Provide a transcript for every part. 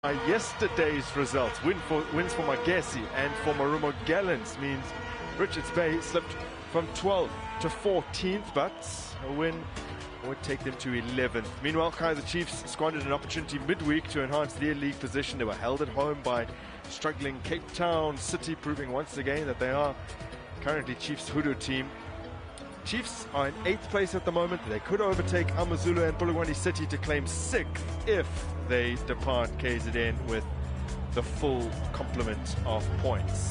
Yesterday's results, wins for Magesi and for Marumo Gallants, means Richards Bay slipped from 12th to 14th, but a win would take them to 11th. Meanwhile, Kaizer Chiefs squandered an opportunity midweek to enhance their league position. They were held at home by struggling Cape Town City, proving once again that they are currently Chiefs' hoodoo team. Chiefs are in 8th place at the moment. They could overtake Amazulu and Bulugwani City to claim 6th if they depart KZN with the full complement of points.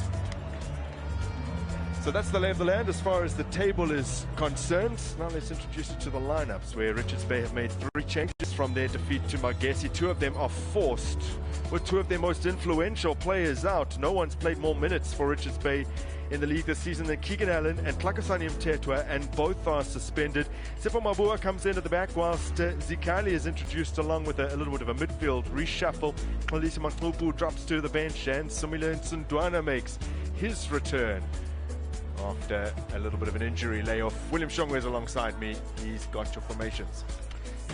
So that's the lay of the land as far as the table is concerned. Now let's introduce you to the lineups, where Richards Bay have made 3 changes from their defeat to Magesi. 2 of them are forced, with 2 of their most influential players out. No one's played more minutes for Richards Bay in the league this season than Keegan Allen and Tlhakasani Mtetwa, and both are suspended. Sipho Mabua comes in at the back, whilst Zikali is introduced along with a little bit of a midfield reshuffle. Xolisi Manqobu drops to the bench, and Sumile Nsundwana makes his return after a little bit of an injury layoff. William Shongwe is alongside me. He's got your formations.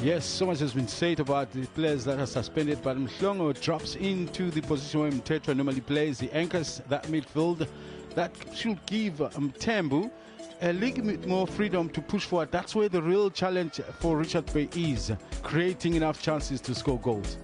Yes, so much has been said about the players that are suspended, but Mhlongo drops into the position where Mtetwa normally plays. He anchors that midfield. That should give Mtembu a little bit more freedom to push forward. That's where the real challenge for Richards Bay is, creating enough chances to score goals.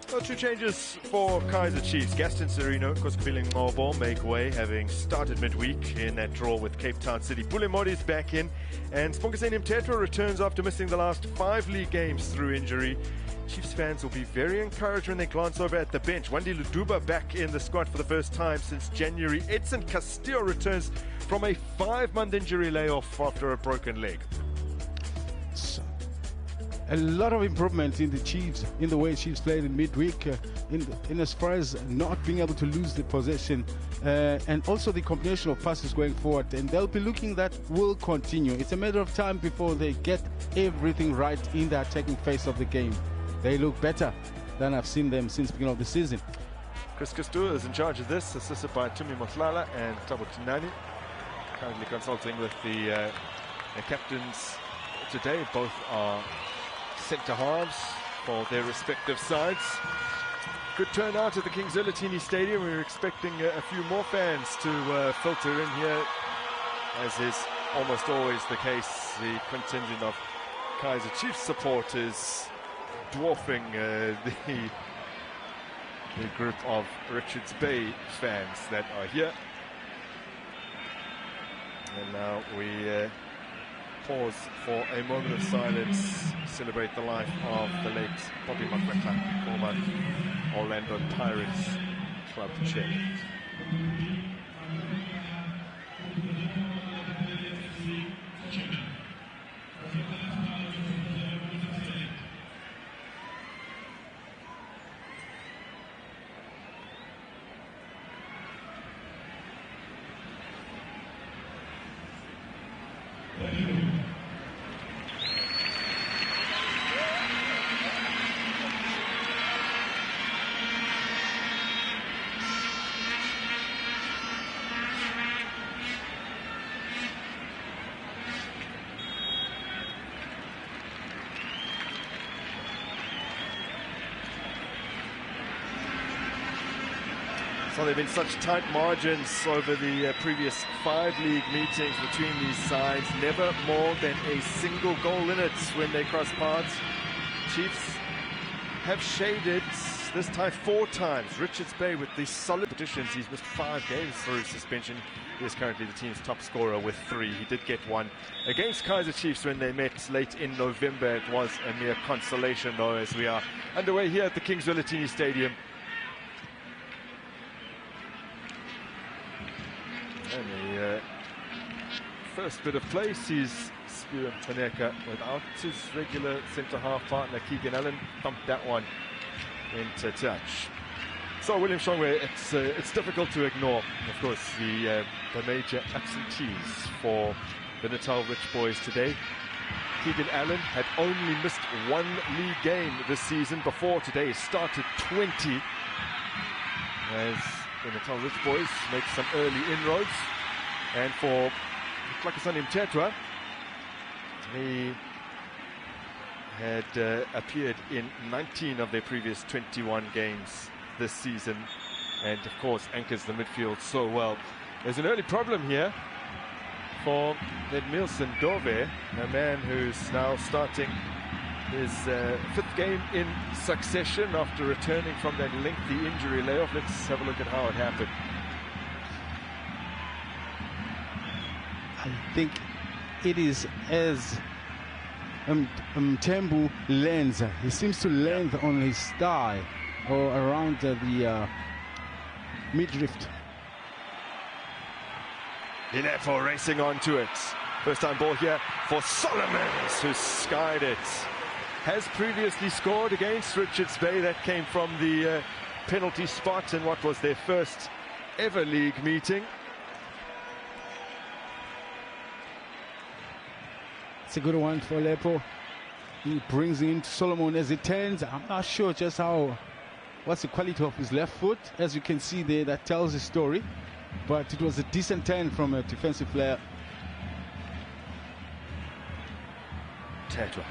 Well, 2 changes for Kaizer Chiefs. Gaston Serino, Koskopili Ngcobo make way, having started midweek in that draw with Cape Town City. Pulemodi is back in, and Spungaseni Mtetwa returns after missing the last 5 league games through injury. Chiefs fans will be very encouraged when they glance over at the bench. Wandi Luduba back in the squad for the first time since January. Edson Castillo returns from a 5-month injury layoff after a broken leg. A lot of improvement in the Chiefs, in the way Chiefs played in midweek, in as far as not being able to lose the possession, and also the combination of passes going forward. And they'll be looking that will continue. It's a matter of time before they get everything right in the attacking phase of the game. They look better than I've seen them since the beginning of the season. Chris Castor is in charge of this, assisted by Tumi Motlala and Tabo Tinani. Currently consulting with the captains today. Both are centre halves for their respective sides. Good turnout at the Zwelithina Stadium. We're expecting a few more fans to filter in here, as is almost always the case. The contingent of Kaizer Chiefs supporters dwarfing the group of Richards Bay fans that are here. And now we pause for a moment of silence, celebrate the life of the late Bobby Makwetla, former Orlando Pirates club chair. So there have been such tight margins over the previous 5 league meetings between these sides. Never more than a single goal in it when they cross paths. Chiefs have shaded this time 4 times. Richards Bay with these solid additions. He's missed 5 games through suspension. He is currently the team's top scorer with 3. He did get 1 against Kaizer Chiefs when they met late in November. It was a mere consolation though, as we are underway here at the Zwelithina Stadium. And the first bit of play sees Spiro Mtaneka without his regular centre-half partner Keegan Allen. Thumped that one into touch. So William Shongwe, it's difficult to ignore, of course, the major absentees for the Natal Rich Boys today. Keegan Allen had only missed 1 league game this season. Before today, he started 20. As the Natal Rich Boys make some early inroads. And for Tlhakasani Mtetwa, he had appeared in 19 of their previous 21 games this season, and of course anchors the midfield so well. There's an early problem here for Edmilson Dove, a man who's now starting his fifth game in succession after returning from that lengthy injury layoff. Let's have a look at how it happened. I think it is as Mtembu lands. He seems to land on his thigh or around the midriff. Inepo racing onto it. First time ball here for Solomons, who skied it. Has previously scored against Richards Bay. That came from the penalty spot in what was their first ever league meeting. It's a good one for Lepo. He brings in Solomon as it turns. I'm not sure just what's the quality of his left foot. As you can see there, that tells the story. But it was a decent turn from a defensive player. Tetwa.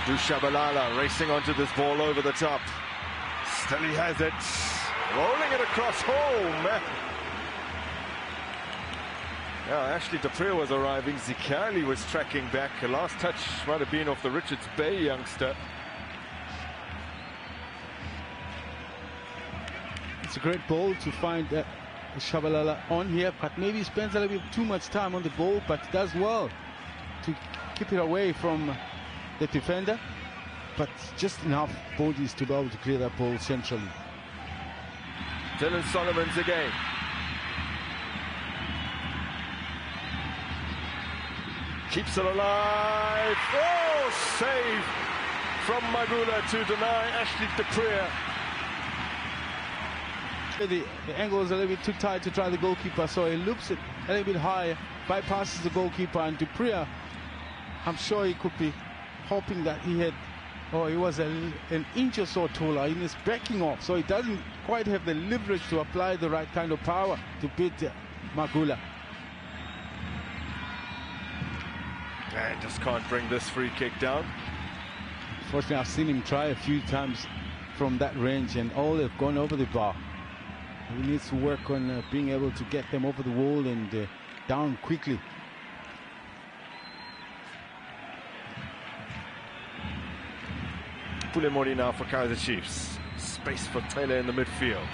Dushabalala racing onto this ball over the top. Still he has it. Rolling it across home. Yeah, Ashley Dupree was arriving. Zikali was tracking back. The last touch might have been off the Richards Bay youngster. It's a great ball to find Shabalala on here, but maybe he spends a little bit too much time on the ball, but does well to keep it away from the defender, but just enough bodies to be able to clear that ball centrally. Dylan Solomons again. Keeps it alive. Oh, save from Magula to deny Ashley Dupree. The angle is a little bit too tight to try the goalkeeper, so he loops it a little bit higher, bypasses the goalkeeper, and Dupree, I'm sure he could be hoping that he was an inch or so taller. He is backing off, so he doesn't quite have the leverage to apply the right kind of power to beat Magula. And just can't bring this free kick down. Fortunately, I've seen him try a few times from that range, and all have gone over the bar. He needs to work on being able to get them over the wall and down quickly. Pulemori now for Kaizer Chiefs. Space for Taylor in the midfield.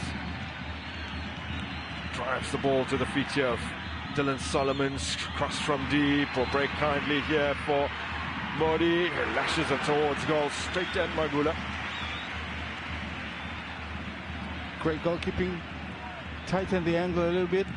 Drives the ball to the feet here of Dylan Solomons. Cross from deep, or break kindly here for Modi. Lashes it towards goal, straight at Magula. Great goalkeeping. Tighten the angle a little bit.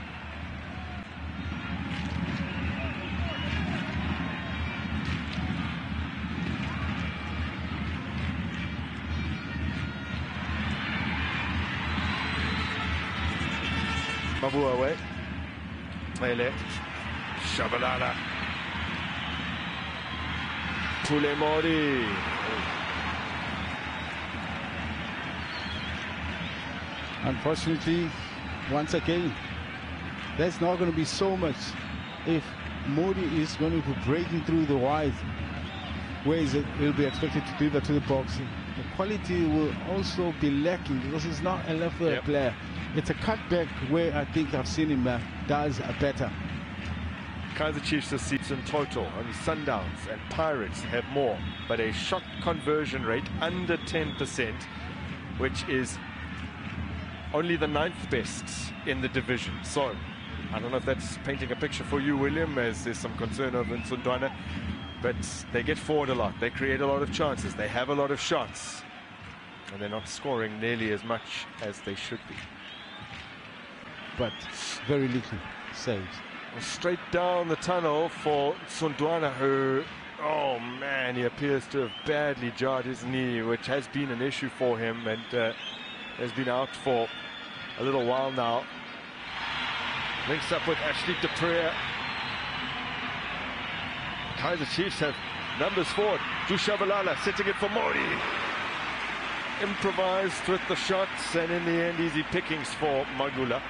Mabu away. Mele. Shabalala. Pulemori. Unfortunately, once again, there's not going to be so much if Modi is going to be breaking through the wide ways that he'll be expected to deliver to the box. The quality will also be lacking because he's not a left-footed player. It's a cutback where I think I've seen him does better. Kaizer Chiefs this season total, only Sundowns and Pirates have more, but a shot conversion rate under 10%, which is only the 9th best in the division. So I don't know if that's painting a picture for you, William, as there's some concern over Nsundwana, but they get forward a lot, they create a lot of chances, they have a lot of shots, and they're not scoring nearly as much as they should be. But very little saves. Straight down the tunnel for Nsundwana, who, oh man, he appears to have badly jarred his knee, which has been an issue for him, and has been out for a little while now. Links up with Ashley Dupree. Kaizer Chiefs have numbers forward. Dushabalala setting it for Mori. Improvised with the shots, and in the end, easy pickings for Magula.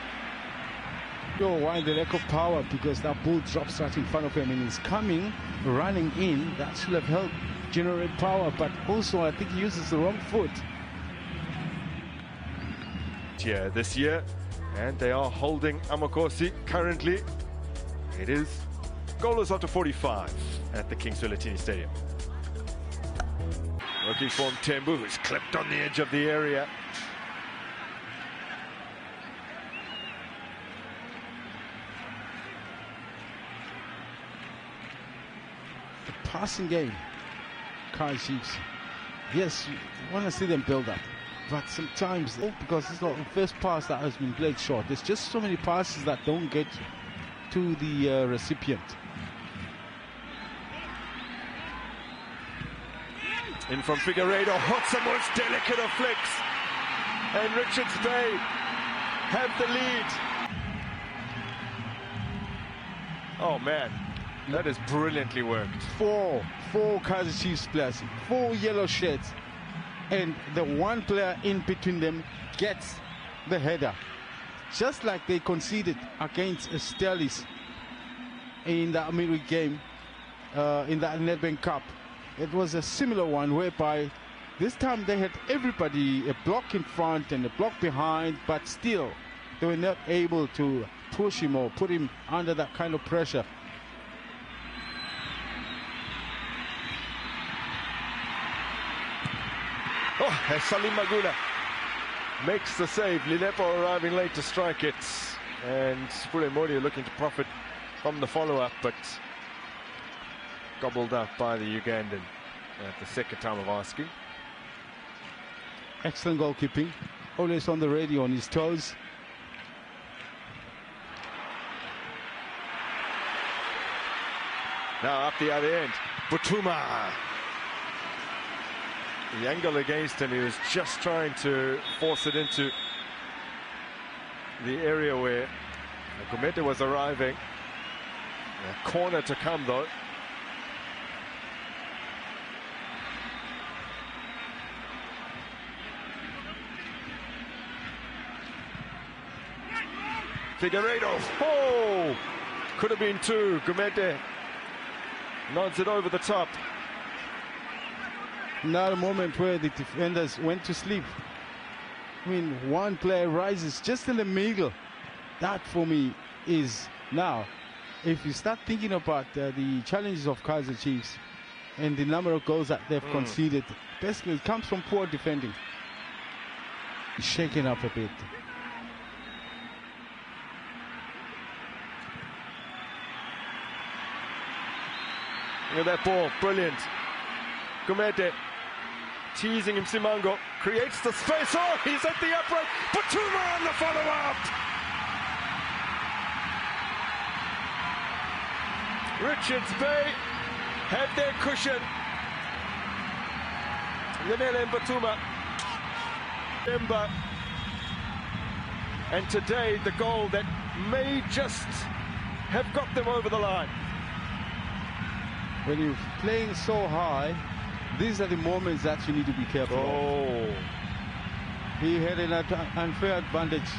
sure why the lack of power, because that ball drops right in front of him and he's coming, running in. That should have helped generate power, but also I think he uses the wrong foot. Yeah, this year, and they are holding Amakosi currently. It is goalless after 45 at the Zwelithina Stadium. Working for Mtembu, who's clipped on the edge of the area. The passing game, Kaizer Chiefs. Yes, you want to see them build up, but sometimes, because it's not the first pass that has been played short, there's just so many passes that don't get to the recipient. In from Figueiredo, hot, the most delicate of flicks, and Richards Bay have the lead. Oh man, that is brilliantly worked. Four Kaizer Chiefs players, 4 yellow shirts, and the one player in between them gets the header. Just like they conceded against Stelis in the midweek game in the Nedbank Cup. It was a similar one whereby this time they had everybody, a block in front and a block behind, but still they were not able to push him or put him under that kind of pressure. Oh, Salim Magula makes the save. Lilepo arriving late to strike it, and Mbuthuma looking to profit from the follow-up, but gobbled up by the Ugandan at the second time of asking. Excellent goalkeeping. Always on the ready, on his toes. Now up the other end, Mbuthuma. The angle against him, he was just trying to force it into the area where Gcaba was arriving. A corner to come though. Figueiredo, oh! Could have been 2. Gcaba nods it over the top. Now a moment where the defenders went to sleep. I mean, one player rises just in the middle. That for me is now, if you start thinking about the challenges of Kaizer Chiefs and the number of goals that they've conceded, basically it comes from poor defending. Shaken up a bit. Look at that ball, brilliant. Gcaba teasing him, Simango creates the space. Oh, he's at the upright. Mbuthuma on the follow-up. Richards Bay had their cushion. Yanele Mbuthuma. And today the goal that may just have got them over the line. When you're playing so high, these are the moments that you need to be careful of. He had an unfair advantage,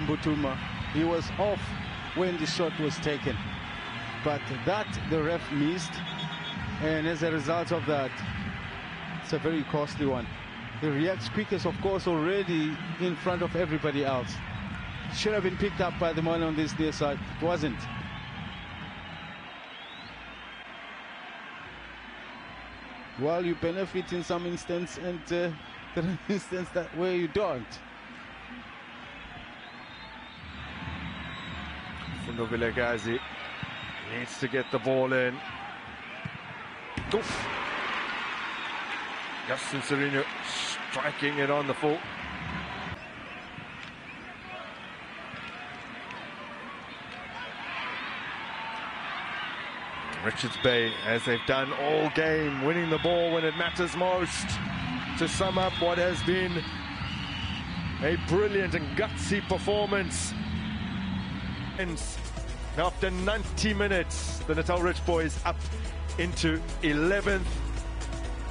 Mbuthuma. He was off when the shot was taken. But that the ref missed, and as a result of that, it's a very costly one. He reacts quickest, of course, already in front of everybody else. Should have been picked up by the man on this near side. It wasn't. Well, you benefit in some instance, and there are instances that where you don't. Fundo Vilagazi needs to get the ball in. Oof. Justin Sereno striking it on the full. Richards Bay, as they've done all game, winning the ball when it matters most, to sum up what has been a brilliant and gutsy performance. And after 90 minutes, the Natal Rich boys up into 11th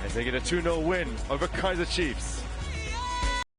as they get a 2-0 win over Kaizer Chiefs.